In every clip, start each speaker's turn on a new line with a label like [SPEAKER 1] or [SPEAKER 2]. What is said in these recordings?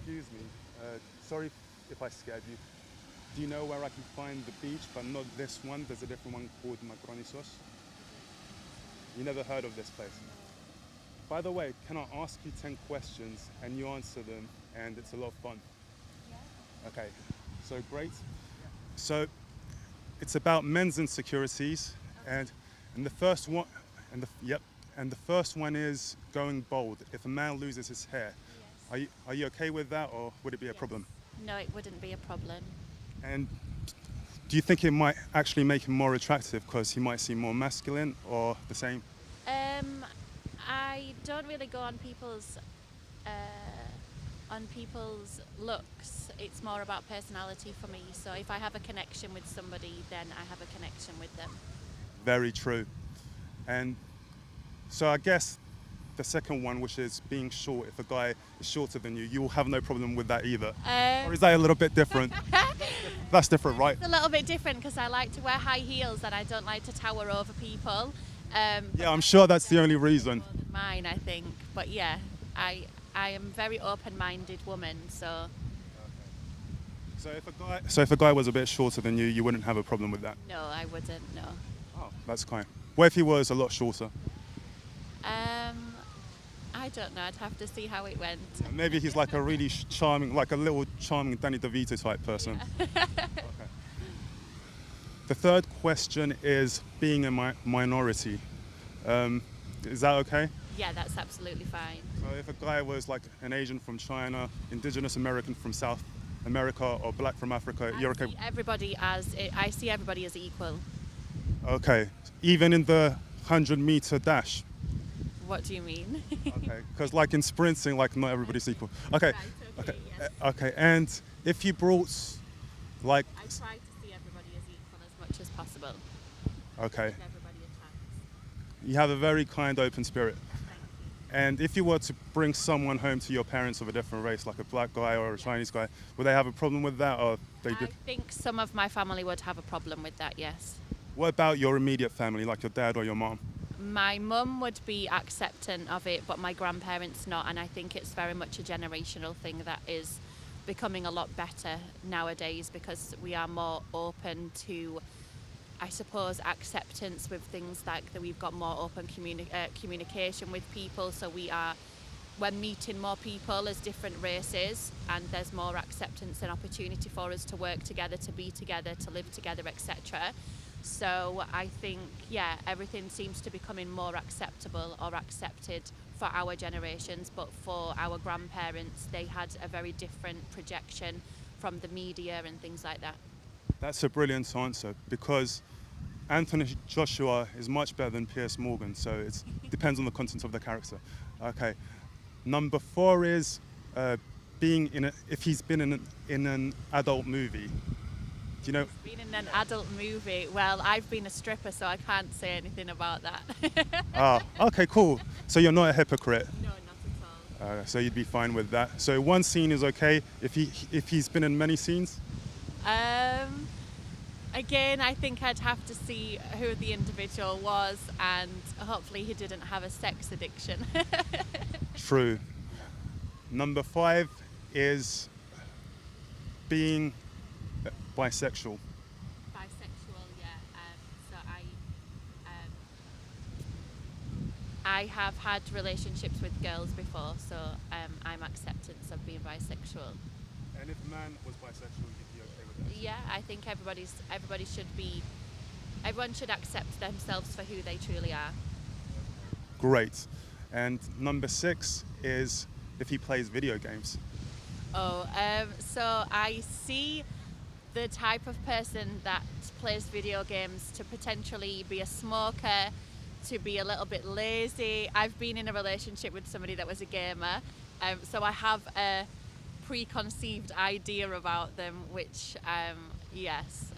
[SPEAKER 1] excuse me. Sorry if I scared you. Do you know where I can find the beach, but not this one? There's a different one called Macronisos. You never heard of this place? By the way, can I ask you 10 questions and you answer them, and it's a lot of fun? Okay, so great. So it's about men's insecurities, and the first one, and the first one is going bald. If a man loses his hair, are you okay with that, or would it be a problem?
[SPEAKER 2] No, it wouldn't be a problem.
[SPEAKER 1] And do you think it might actually make him more attractive because he might seem more masculine, or the same?
[SPEAKER 2] I don't really go on people's looks. It's more about personality for me. So if I have a connection with somebody, then I have a connection with them.
[SPEAKER 1] Very true. And so I guess the second one, which is being short, if a guy is shorter than you, you will have no problem with that either. Or is that a little bit different? That's different, right?
[SPEAKER 2] It's a little bit different because I like to wear high heels and I don't like to tower over people.
[SPEAKER 1] Yeah, I'm sure that's the only reason.
[SPEAKER 2] More than mine, I think. But yeah, I am a very open-minded woman, so
[SPEAKER 1] So if a guy was a bit shorter than you wouldn't have a problem with that?
[SPEAKER 2] no, I wouldn't, no.
[SPEAKER 1] Oh, that's kind. What if he was a lot shorter?
[SPEAKER 2] I don't know, I'd have to see how it went.
[SPEAKER 1] Maybe he's like a really charming, like a little charming Danny DeVito type person. Okay. The third question is being a minority. Is that okay?
[SPEAKER 2] Yeah, that's absolutely fine.
[SPEAKER 1] So if a guy was like an Asian from China, indigenous American from South America, or black from Africa, you're okay?
[SPEAKER 2] I see everybody as equal.
[SPEAKER 1] Okay. Even in the 100-meter dash?
[SPEAKER 2] What do you mean?
[SPEAKER 1] Okay. Because like in sprinting, like not everybody's equal. Okay.
[SPEAKER 2] Right,
[SPEAKER 1] Okay.
[SPEAKER 2] yes.
[SPEAKER 1] Okay. And if you brought like...
[SPEAKER 2] I try to see everybody as equal as much as possible.
[SPEAKER 1] Okay.
[SPEAKER 2] Give everybody a chance.
[SPEAKER 1] You have a very kind, open spirit.
[SPEAKER 2] Thank you.
[SPEAKER 1] And if you were to bring someone home to your parents of a different race, like a black guy or a Chinese guy, would they have a problem with that, or they
[SPEAKER 2] I
[SPEAKER 1] did?
[SPEAKER 2] think some of my family would have a problem with that, yes.
[SPEAKER 1] What about your immediate family, like your dad or your mom?
[SPEAKER 2] My mum would be acceptant of it, but my grandparents not, and I think it's very much a generational thing that is becoming a lot better nowadays because we are more open to, I suppose, acceptance with things like that. We've got more open communication with people, so we're meeting more people as different races, and there's more acceptance and opportunity for us to work together, to be together, to live together, etc. So I think, yeah, everything seems to be becoming more acceptable or accepted for our generations, but for our grandparents, they had a very different projection from the media and things like that.
[SPEAKER 1] That's a brilliant answer, because Anthony Joshua is much better than Piers Morgan, so it depends on the content of the character. Okay. Number 4 is if he's been in an adult movie. Do you know?
[SPEAKER 2] Being in an adult movie, well, I've been a stripper, so I can't say anything about that.
[SPEAKER 1] Ah, okay, cool. So you're not a hypocrite.
[SPEAKER 2] No, not at all.
[SPEAKER 1] So you'd be fine with that. So one scene is okay if he's been in many scenes.
[SPEAKER 2] Again, I think I'd have to see who the individual was, and hopefully he didn't have a sex addiction.
[SPEAKER 1] True. Number 5 is being bisexual.
[SPEAKER 2] Bisexual, yeah. So I have had relationships with girls before, so I'm acceptance of being bisexual.
[SPEAKER 1] And if a man was bisexual, you'd be okay with that?
[SPEAKER 2] Yeah, I think everyone should accept themselves for who they truly are.
[SPEAKER 1] Great. And number 6 is if he plays video games.
[SPEAKER 2] So I see the type of person that plays video games to potentially be a smoker, to be a little bit lazy. I've been in a relationship with somebody that was a gamer, so I have a preconceived idea about them, which, yes.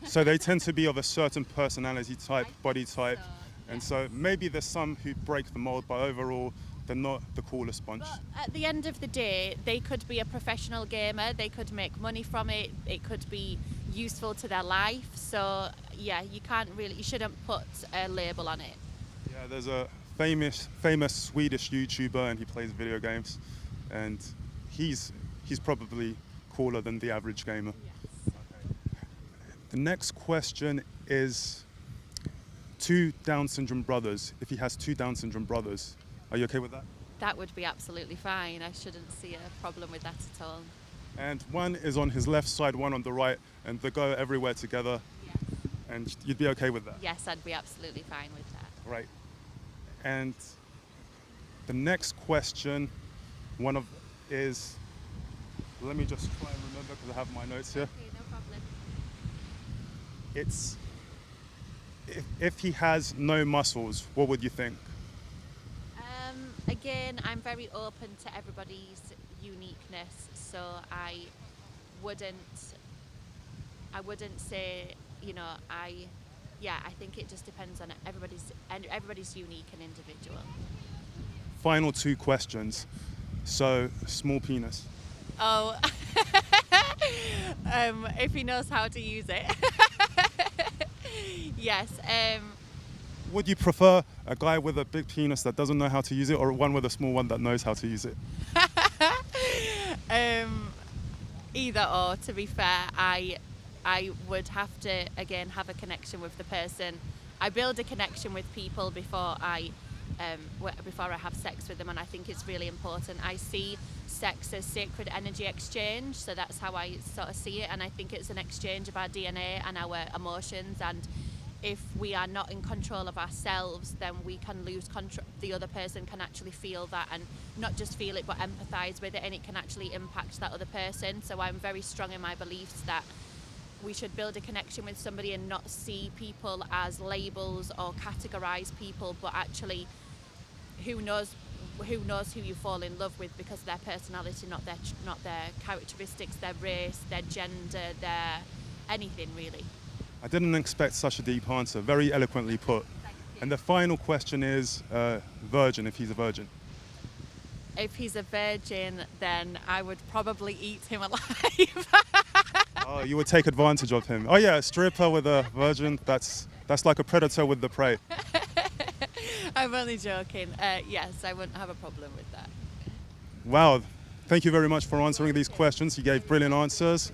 [SPEAKER 1] So they tend to be of a certain personality type, body type,
[SPEAKER 2] so,
[SPEAKER 1] and so maybe there's some who break the mold, but overall they're not the coolest bunch.
[SPEAKER 2] But at the end of the day, they could be a professional gamer, they could make money from it, it could be useful to their life. So yeah, you shouldn't put a label on it.
[SPEAKER 1] Yeah, there's a famous Swedish YouTuber, and he plays video games, and he's he's probably cooler than the average gamer.
[SPEAKER 2] Yes.
[SPEAKER 1] The next question is two Down syndrome brothers. If he has two Down syndrome brothers, are you okay with that?
[SPEAKER 2] That would be absolutely fine. I shouldn't see a problem with that at all.
[SPEAKER 1] And one is on his left side, one on the right, and they go everywhere together.
[SPEAKER 2] Yes.
[SPEAKER 1] And you'd be okay with that?
[SPEAKER 2] Yes, I'd be absolutely fine with that.
[SPEAKER 1] Right. And the next question, is, let me just try and remember because I have my notes here.
[SPEAKER 2] Okay, no problem.
[SPEAKER 1] It's, if he has no muscles, what would you think?
[SPEAKER 2] Again, I'm very open to everybody's uniqueness, so I wouldn't say, I think it just depends on everybody's unique and individual.
[SPEAKER 1] Final two questions. So, small penis.
[SPEAKER 2] Oh, if he knows how to use it. Yes.
[SPEAKER 1] Would you prefer a guy with a big penis that doesn't know how to use it, or one with a small one that knows how to use it?
[SPEAKER 2] Either or, to be fair. I would have to, again, have a connection with the person. I build a connection with people before I have sex with them, and I think it's really important. I see sex as sacred energy exchange, so that's how I sort of see it, and I think it's an exchange of our DNA and our emotions, and if we are not in control of ourselves, then we can lose control. The other person can actually feel that, and not just feel it but empathize with it, and it can actually impact that other person. So I'm very strong in my beliefs that we should build a connection with somebody and not see people as labels or categorize people, but actually who knows who you fall in love with because of their personality, not their characteristics, their race, their gender, their anything really.
[SPEAKER 1] I didn't expect such a deep answer, very eloquently put. And the final question is virgin, if he's a virgin.
[SPEAKER 2] If he's a virgin, then I would probably eat him alive.
[SPEAKER 1] Oh, you would take advantage of him. Oh yeah, a stripper with a virgin, that's like a predator with the prey.
[SPEAKER 2] I'm only joking. Yes, I wouldn't have a problem with that.
[SPEAKER 1] Wow, thank you very much for answering these questions. You gave brilliant answers.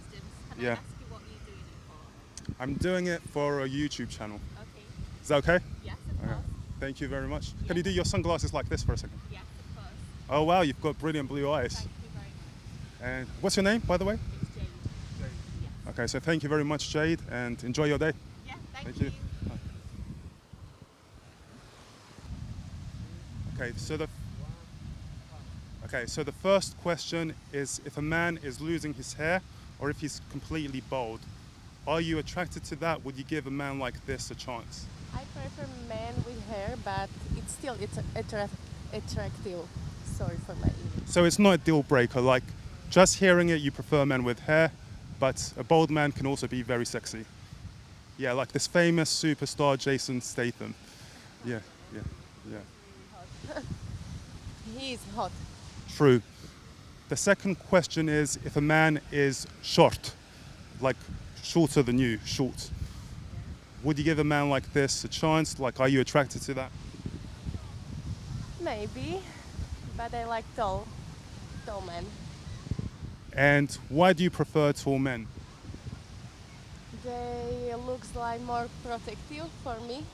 [SPEAKER 2] Can I
[SPEAKER 1] Yeah.
[SPEAKER 2] ask you what you're doing it for?
[SPEAKER 1] I'm doing it for a YouTube channel.
[SPEAKER 2] Okay.
[SPEAKER 1] Is that okay?
[SPEAKER 2] Yes, of course.
[SPEAKER 1] Thank you very much. Can you do your sunglasses like this for a second?
[SPEAKER 2] Yes, of course.
[SPEAKER 1] Oh wow, you've got brilliant blue eyes.
[SPEAKER 2] Thank you very much.
[SPEAKER 1] And what's your name, by the way?
[SPEAKER 2] It's Jade. Yes.
[SPEAKER 1] Okay, so thank you very much, Jade, and enjoy your day.
[SPEAKER 2] Yeah, thank
[SPEAKER 1] Thank
[SPEAKER 2] you.
[SPEAKER 1] you. So the first question is if a man is losing his hair or if he's completely bald. Are you attracted to that? Would you give a man like this a chance?
[SPEAKER 3] I prefer men with hair, but it's attractive. Sorry for my English.
[SPEAKER 1] So it's not a deal breaker, like just hearing it you prefer men with hair, but a bald man can also be very sexy. Yeah, like this famous superstar Jason Statham. Yeah.
[SPEAKER 3] He is hot.
[SPEAKER 1] True. The second question is if a man is short, like shorter than you, short. Would you give a man like this a chance? Like, are you attracted to that?
[SPEAKER 3] Maybe, but I like tall men.
[SPEAKER 1] And why do you prefer tall men?
[SPEAKER 3] They looks like more protective for me.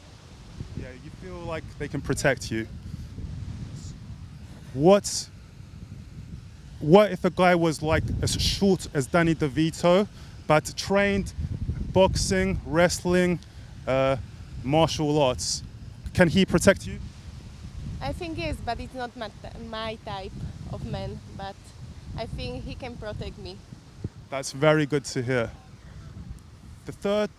[SPEAKER 1] Yeah, you feel like they can protect you. What if a guy was like as short as Danny DeVito, but trained boxing, wrestling, martial arts? Can he protect you?
[SPEAKER 3] I think yes, but it's not my type of man. But I think he can protect me.
[SPEAKER 1] That's very good to hear. The third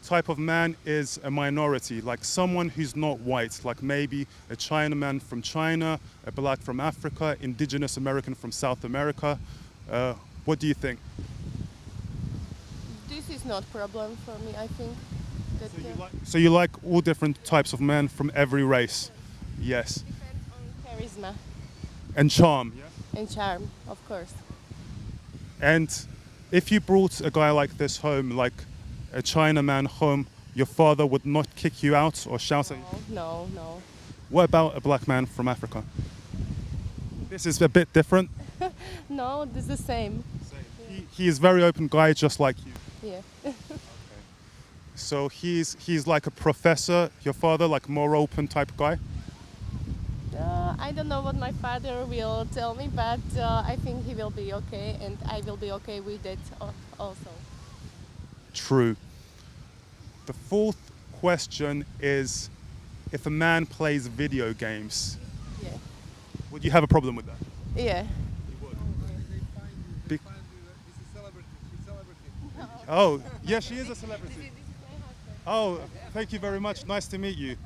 [SPEAKER 1] type of man is a minority, like someone who's not white, like maybe a Chinaman from China, a black from Africa, indigenous American from South America. What do you think?
[SPEAKER 3] This is not problem for me. I think that
[SPEAKER 1] So you like all different types of men from every race? Yes.
[SPEAKER 3] depends on charisma
[SPEAKER 1] And charm.
[SPEAKER 3] and charm, of course.
[SPEAKER 1] And if you brought a guy like this home, like a Chinaman home, your father would not kick you out or shout at you?
[SPEAKER 3] No.
[SPEAKER 1] What about a black man from Africa? This is a bit different.
[SPEAKER 3] No, this is the same.
[SPEAKER 1] he is very open guy, just like you.
[SPEAKER 3] Yeah.
[SPEAKER 1] So he's like a professor, your father, like more open type guy?
[SPEAKER 3] I don't know what my father will tell me, but I think he will be okay, and I will be okay with it also.
[SPEAKER 1] True. The fourth question is, if a man plays video games,
[SPEAKER 3] Yeah.
[SPEAKER 1] would you have a problem with that?
[SPEAKER 3] Yeah.
[SPEAKER 1] Be- Oh, yeah, she is a celebrity. Oh, thank you very much. Nice to meet you.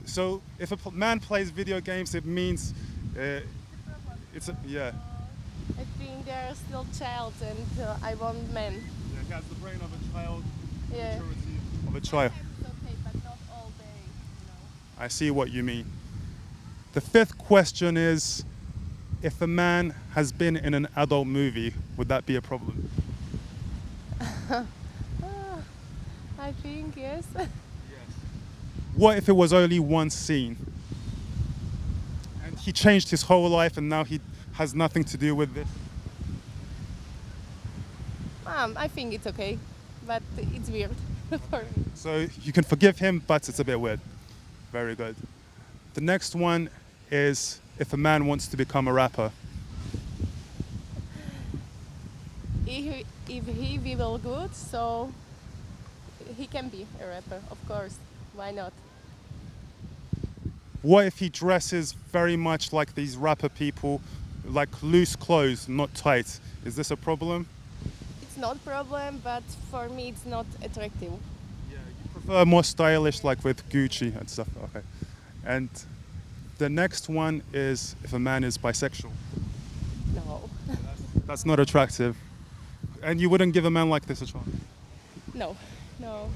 [SPEAKER 1] So, if a man plays video games, it means yeah.
[SPEAKER 3] I think they are still child, and I want men.
[SPEAKER 1] Yeah, he has the brain of a child,
[SPEAKER 3] Yeah.
[SPEAKER 1] maturity of a child.
[SPEAKER 3] It's okay, but not all day, you know.
[SPEAKER 1] I see what you mean. The fifth question is, if a man has been in an adult movie, would that be a problem?
[SPEAKER 3] I think yes.
[SPEAKER 1] What if it was only one scene? And he changed his whole life and now he has nothing to do with this?
[SPEAKER 3] I think it's okay, but it's weird for me.
[SPEAKER 1] So you can forgive him, but it's a bit weird. Very good. The next one is, if a man wants to become a rapper.
[SPEAKER 3] If he will good, so he can be a rapper, of course. Why not?
[SPEAKER 1] What if he dresses very much like these rapper people, like loose clothes, not tight? Is this a problem?
[SPEAKER 3] It's not problem, but for me it's not attractive.
[SPEAKER 1] Yeah, you prefer more stylish, like with Gucci and stuff. Okay. And the next one is, if a man is bisexual.
[SPEAKER 3] No.
[SPEAKER 1] That's not attractive. And you wouldn't give a man like this a chance?
[SPEAKER 3] No. No.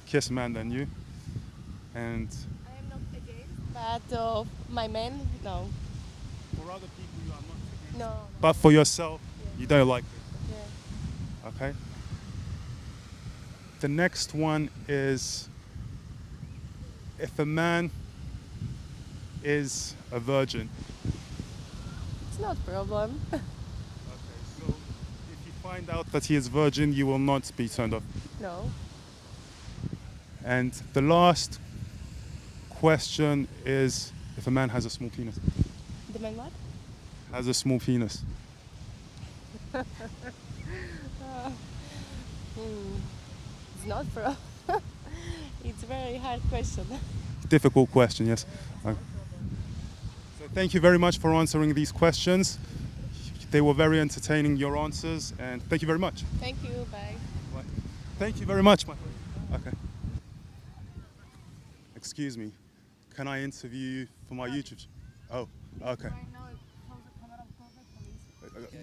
[SPEAKER 1] Kiss a man, then you. And
[SPEAKER 3] I am not against, but my man, no.
[SPEAKER 1] for other people, you are not against.
[SPEAKER 3] No.
[SPEAKER 1] But for yourself, you don't like it.
[SPEAKER 3] Yeah.
[SPEAKER 1] Okay. The next one is, if a man is a virgin.
[SPEAKER 3] It's not problem.
[SPEAKER 1] Okay, so if you find out that he is virgin, you will not be turned off.
[SPEAKER 3] No.
[SPEAKER 1] And the last question is, if a man has a small penis.
[SPEAKER 3] The man what?
[SPEAKER 1] Has a small penis.
[SPEAKER 3] It's not problem. It's a very hard question.
[SPEAKER 1] Difficult question, yes. Okay. So thank you very much for answering these questions. They were very entertaining, your answers, and thank you very much.
[SPEAKER 3] Thank you. Bye.
[SPEAKER 1] Bye. Thank you very much, my friend. Okay. Excuse me, can I interview you for my YouTube? Oh, okay.
[SPEAKER 3] Right now